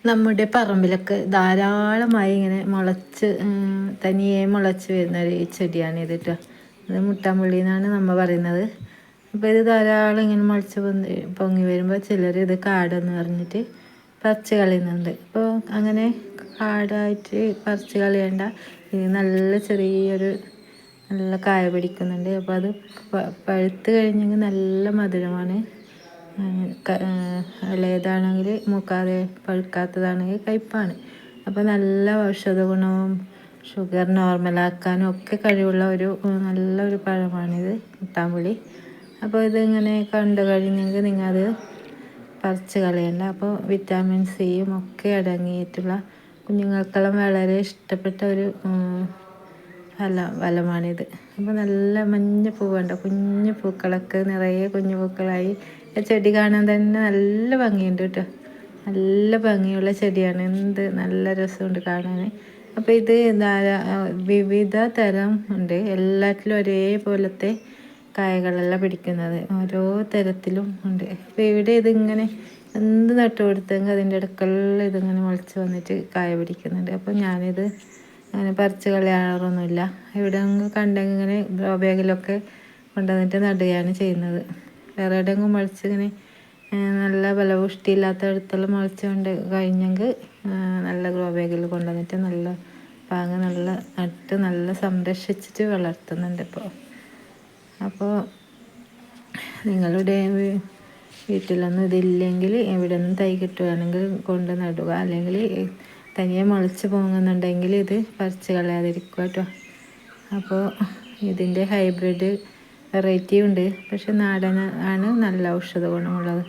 നമ്മുടെ പറമ്പിലൊക്കെ ധാരാളമായി ഇങ്ങനെ തനിയെ മുളച്ച് വരുന്ന ഒരു ചെടിയാണ് ഇത് കേട്ടോ. ഇത് മുട്ടാമ്പുള്ളി എന്നാണ് നമ്മൾ പറയുന്നത്. അപ്പോൾ ഇത് ധാരാളം ഇങ്ങനെ മുളച്ച് പൊങ്ങി വരുമ്പോൾ ചിലർ ഇത് കാടെന്ന് പറഞ്ഞിട്ട് പറിച്ച് കളയുന്നുണ്ട്. അപ്പോൾ അങ്ങനെ കാടായിട്ട് പറിച്ച് കളയേണ്ട. ഇത് നല്ല ചെറിയൊരു നല്ല കായ പിടിക്കുന്നുണ്ട്. അപ്പോൾ അത് പഴുത്ത് കഴിഞ്ഞെങ്കിൽ നല്ല മധുരമാണ്. ഇളയതാണെങ്കിൽ മൂക്കാതെ പഴുക്കാത്തതാണെങ്കിൽ കയ്പ്പാണ്. അപ്പോൾ നല്ല ഔഷധ ഗുണവും ഷുഗർ നോർമലാക്കാനും ഒക്കെ കഴിവുള്ള നല്ലൊരു പഴമാണിത് മുട്ടാമ്പുളി. അപ്പോൾ ഇതിങ്ങനെ കണ്ടു കഴിഞ്ഞെങ്കിൽ നിങ്ങൾ അത് പറിച്ച് കളയണ്ട. അപ്പോൾ വിറ്റാമിൻ സിയും ഒക്കെ അടങ്ങിയിട്ടുള്ള കുഞ്ഞുങ്ങൾക്കെല്ലാം വളരെ ഇഷ്ടപ്പെട്ട ഒരു ഫലമാണിത്. അപ്പോൾ നല്ല മഞ്ഞ പൂവുണ്ട്, കുഞ്ഞു പൂക്കളൊക്കെ നിറയെ കുഞ്ഞു പൂക്കളായി. ചെടി കാണാൻ തന്നെ നല്ല ഭംഗിയുണ്ട് കേട്ടോ. നല്ല ഭംഗിയുള്ള ചെടിയാണ്, എന്ത് നല്ല രസമുണ്ട് കാണാൻ. അപ്പോൾ ഇത് വിവിധ തരം ഉണ്ട്, എല്ലാറ്റിലും ഒരേപോലത്തെ കായകളെല്ലാം പിടിക്കുന്നത് ഓരോ തരത്തിലും ഉണ്ട്. അപ്പോൾ ഇവിടെ ഇതിങ്ങനെ എന്ത് നട്ടു കൊടുത്തെങ്കിൽ അതിൻ്റെ ഇടയ്ക്കുള്ള ഇതിങ്ങനെ മുളച്ച് വന്നിട്ട് കായ പിടിക്കുന്നുണ്ട്. അപ്പോൾ ഞാനിത് അങ്ങനെ പറിച്ച് കളയാറൊന്നുമില്ല. ഇവിടെ കണ്ടെങ്കിൽ ഇങ്ങനെ ഗ്രോ ബാഗിലൊക്കെ കൊണ്ടുവന്നിട്ട് നടുകയാണ് ചെയ്യുന്നത്. വേറെ എവിടെയെങ്കിലും മുളച്ചിങ്ങനെ നല്ല ബലപുഷ്ടിയില്ലാത്ത ഇടത്തെല്ലാം മുളച്ചുകൊണ്ട് കഴിഞ്ഞെങ്കിൽ നല്ല ഗ്രോ ബാഗിൽ കൊണ്ടുവന്നിട്ട് നല്ല നല്ല നട്ട് നല്ല സംരക്ഷിച്ചിട്ട് വളർത്തുന്നുണ്ട് ഇപ്പോൾ. അപ്പോൾ നിങ്ങളുടെ വീട്ടിലൊന്നും ഇതില്ലെങ്കിൽ എവിടെ നിന്ന് തൈ കിട്ടുകയാണെങ്കിൽ കൊണ്ട് നടുക. അല്ലെങ്കിൽ തനിയെ മുളച്ച് പോകുന്നുണ്ടെങ്കിൽ ഇത് പറിച്ച് കളയാതിരിക്കുക കേട്ടോ. അപ്പോൾ ഇതിൻ്റെ ഹൈബ്രിഡ് വെറൈറ്റി ഉണ്ട്, പക്ഷെ നാടൻ ആണ് നല്ല ഔഷധ ഗുണമുള്ളത്.